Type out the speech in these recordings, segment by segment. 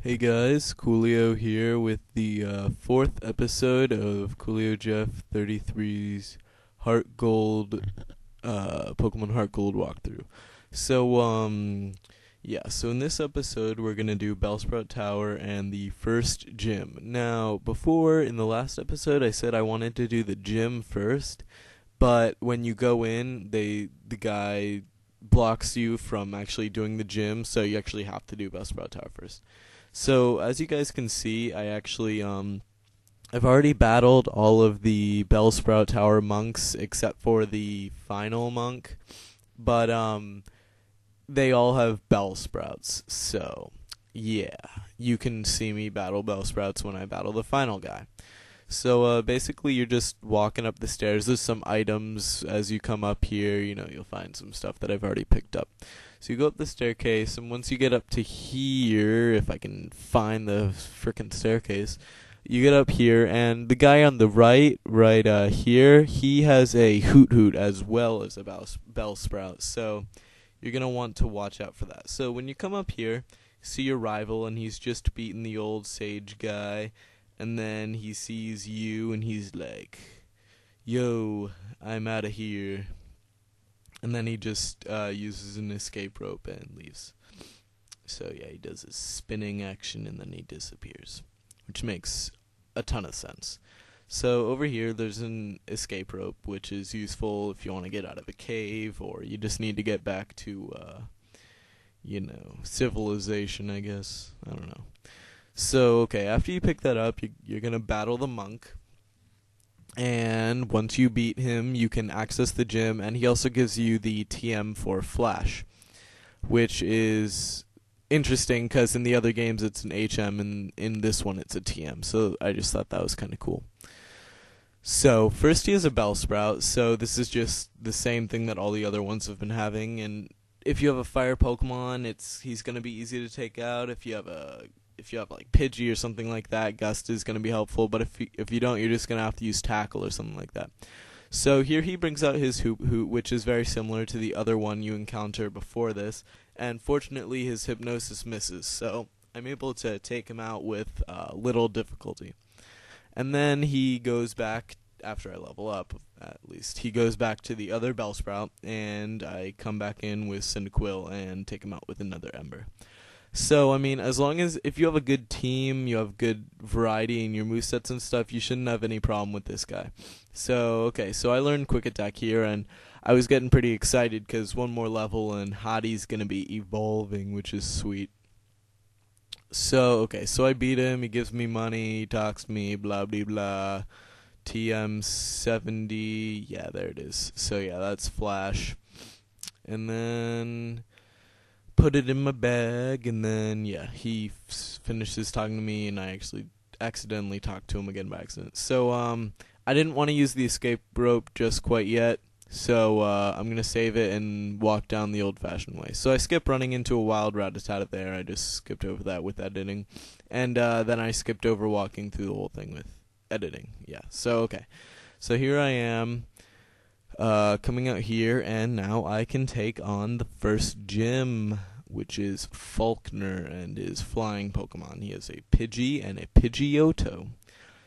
Hey guys, Coolio here with the fourth episode of Coolio Jeff 33's HeartGold, Pokemon HeartGold walkthrough. So in this episode we're gonna do Bellsprout Tower and the first gym. Now, before, in the last episode, I said I wanted to do the gym first, but when you go in, the guy blocks you from actually doing the gym, so you actually have to do Bellsprout Tower first. So as you guys can see, I've already battled all of the Bellsprout Tower monks except for the final monk, but they all have Bellsprouts. So yeah, you can see me battle Bellsprouts when I battle the final guy. So basically, you're just walking up the stairs. There's some items as you come up here. You'll find some stuff that I've already picked up. So you go up the staircase, and once you get up to here, if I can find the frickin' staircase, you get up here, and the guy on the right here, he has a Hoot Hoot as well as a Bellsprout. So you're gonna want to watch out for that. So when you come up here, see your rival, and he's just beaten the old sage guy. And then he sees you, and he's like, yo, I'm out of here. And then he just uses an escape rope and leaves. So yeah, he does his spinning action, and then he disappears, which makes a ton of sense. So over here, there's an escape rope, which is useful if you want to get out of a cave, or you just need to get back to, civilization, I guess. I don't know. So, okay, after you pick that up, you're going to battle the monk. And once you beat him, you can access the gym. And he also gives you the TM for Flash, which is interesting because in the other games it's an HM, and in this one it's a TM. So I just thought that was kind of cool. So, first he has a Bellsprout. So this is just the same thing that all the other ones have been having. And if you have a fire Pokemon, he's going to be easy to take out. If you have like Pidgey or something like that, Gust is going to be helpful, but if you don't, you're just going to have to use Tackle or something like that. So here he brings out his Hoot Hoot, which is very similar to the other one you encounter before this, and fortunately his Hypnosis misses, so I'm able to take him out with little difficulty. And then he goes back, after I level up, at least, he goes back to the other Bellsprout, and I come back in with Cyndaquil and take him out with another Ember. So, I mean, as long as, if you have a good team, you have good variety in your movesets and stuff, you shouldn't have any problem with this guy. So, okay, so I learned Quick Attack here, and I was getting pretty excited because one more level and Hottie's going to be evolving, which is sweet. So, okay, so I beat him, he gives me money, he talks to me, blah, blah, blah. TM 70, yeah, there it is. So, yeah, that's Flash. And then put it in my bag, and then yeah, he finishes talking to me, and I actually accidentally talked to him again by accident. So I didn't want to use the escape rope just quite yet, so I'm gonna save it and walk down the old-fashioned way. So I skipped running into a wild Rattata there. I just skipped over that with editing, and then I skipped over walking through the whole thing with editing. Yeah. So okay. So here I am. Coming out here, and now I can take on the first gym, which is Falkner and his flying Pokemon. He has a Pidgey and a Pidgeotto.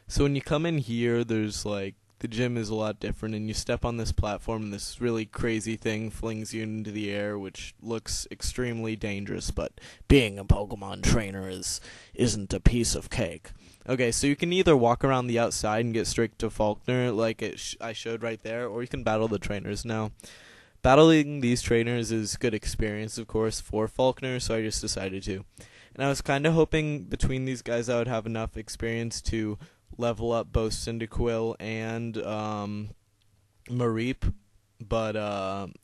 So when you come in here, there's like, the gym is a lot different, and you step on this platform, and this really crazy thing flings you into the air, which looks extremely dangerous, but being a Pokemon trainer isn't a piece of cake. Okay, so you can either walk around the outside and get straight to Falkner, like I showed right there, or you can battle the trainers. Now, battling these trainers is good experience, of course, for Falkner, so I just decided to. And I was kind of hoping between these guys I would have enough experience to level up both Cyndaquil and Mareep, but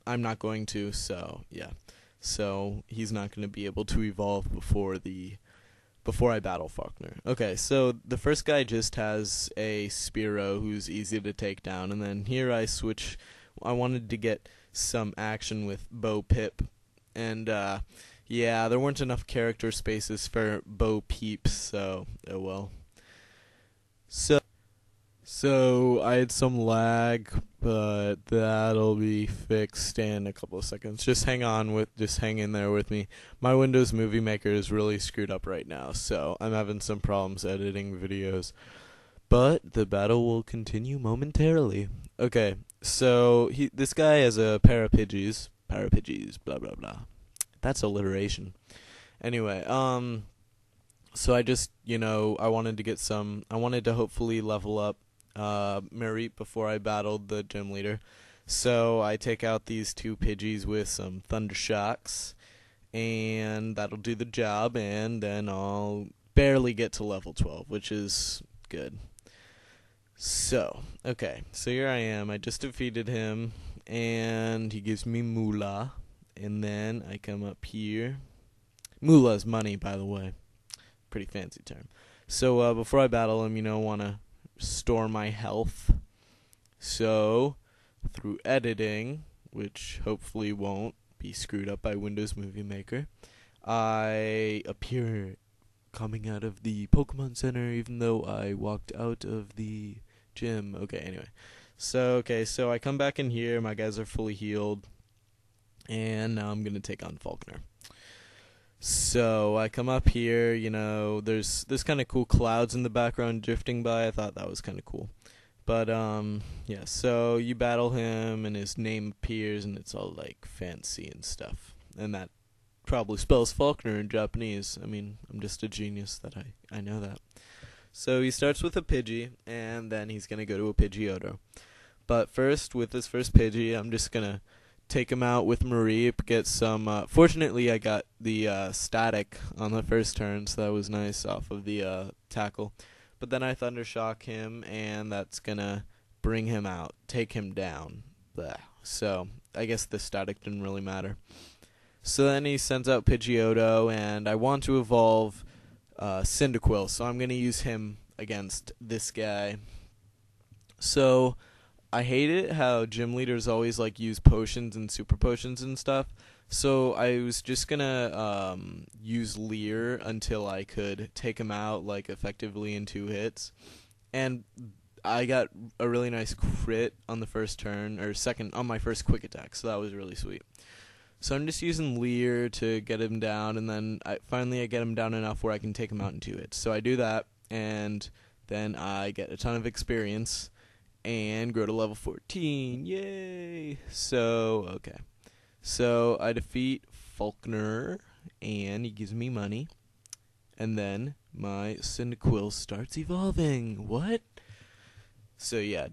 I'm not going to, so yeah. So he's not going to be able to evolve before I battle Falkner. Okay, so the first guy just has a Spearow who's easy to take down, and then here I switch. I wanted to get some action with Bo Pip, and yeah, there weren't enough character spaces for Bo Peep, so oh well. So I had some lag, but that'll be fixed in a couple of seconds. Just hang in there with me. My Windows Movie Maker is really screwed up right now, so I'm having some problems editing videos. But the battle will continue momentarily. Okay, so this guy has a pair of Pidgeys, blah blah blah. That's alliteration. Anyway, so I just, I wanted to hopefully level up Mareep before I battled the gym leader. So I take out these two Pidgeys with some Thunder Shocks, and that'll do the job, and then I'll barely get to level 12, which is good. So, okay, so here I am. I just defeated him, and he gives me Moolah, and then I come up here. Moolah is money, by the way. Pretty fancy term. So, before I battle him, I want to store my health. So, through editing, which hopefully won't be screwed up by Windows Movie Maker, I appear coming out of the Pokemon Center, even though I walked out of the gym. Okay, anyway. So I come back in here, my guys are fully healed, and now I'm going to take on Falkner. So I come up here, there's kind of cool clouds in the background drifting by. I thought that was kind of cool. But, yeah, so you battle him, and his name appears, and it's all, fancy and stuff. And that probably spells Falkner in Japanese. I mean, I'm just a genius that I know that. So he starts with a Pidgey, and then he's going to go to a Pidgeotto. But first, with this first Pidgey, I'm just going to take him out with Mareep, get some, fortunately I got the static on the first turn, so that was nice off of the tackle. But then I Thunder Shock him, and that's gonna bring him out, take him down. Blah. So I guess the static didn't really matter. So then he sends out Pidgeotto, and I want to evolve Cyndaquil, so I'm gonna use him against this guy. So I hate it how gym leaders always use potions and super potions and stuff. So I was just gonna use Leer until I could take him out effectively in 2 hits. And I got a really nice crit on the first turn, or second on my first quick attack, so that was really sweet. So I'm just using Leer to get him down, and then finally I get him down enough where I can take him out in 2 hits. So I do that, and then I get a ton of experience and grow to level 14. Yay! So, okay. So, I defeat Falkner, and he gives me money. And then my Cyndaquil starts evolving. What? So, yeah.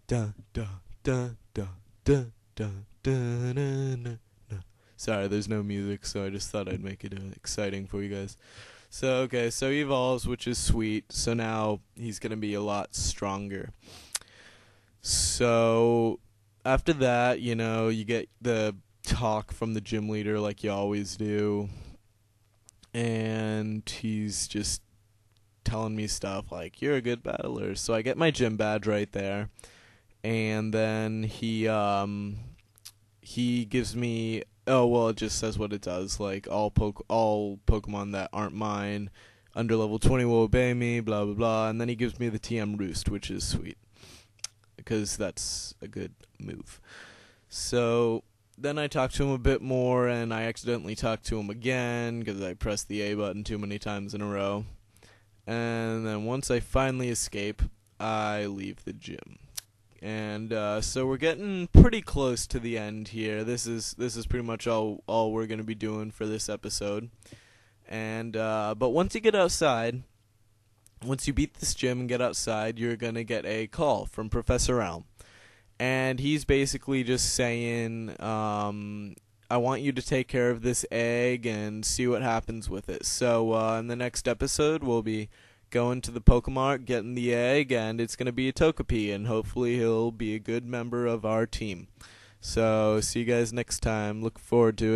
Sorry, there's no music, so I just thought I'd make it exciting for you guys. So, okay, so he evolves, which is sweet. So now he's going to be a lot stronger. So after that, you get the talk from the gym leader like you always do. And he's just telling me stuff like, you're a good battler. So I get my gym badge right there. And then he gives me, it just says what it does. All Pokemon that aren't mine under level 20 will obey me, blah, blah, blah. And then he gives me the TM Roost, which is sweet, because that's a good move. So then I talked to him a bit more, and I accidentally talked to him again because I pressed the A button too many times in a row. And then once I finally escape, I leave the gym. And so we're getting pretty close to the end here. This is pretty much all we're going to be doing for this episode. And but once you get outside, once you beat this gym and get outside, you're going to get a call from Professor Elm. And he's basically just saying, I want you to take care of this egg and see what happens with it. So in the next episode, we'll be going to the Pokemart, getting the egg, and it's going to be a Togepi, and hopefully he'll be a good member of our team. So see you guys next time. Look forward to it.